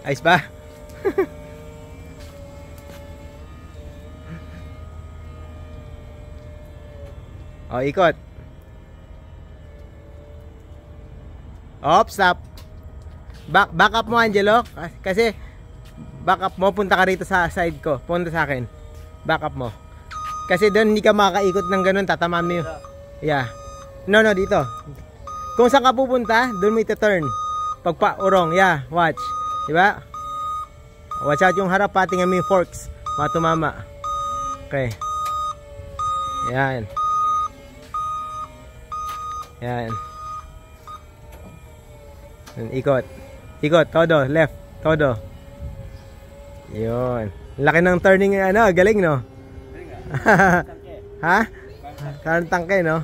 Ayos ba? O, ikot. Stop. Back up mo, Angelo. Kasi back up mo, punta ka rito sa side ko. Punta sa akin. Back up mo. Kasi doon hindi ka makakaikot ng ganun, tatamaan mo yun. Yeah. No, dito. Kung saan ka pupunta, doon mo ito-turn. Pagpa-urong, yeah, watch. Diba? Watch out yung harap, patingin mo yung forks. Matumama. Okay. Yan. Yan. Ikot. Ikot, todo, left, todo. Yun. Laki ng turning, galing, no? Ha? Parang tangke, no?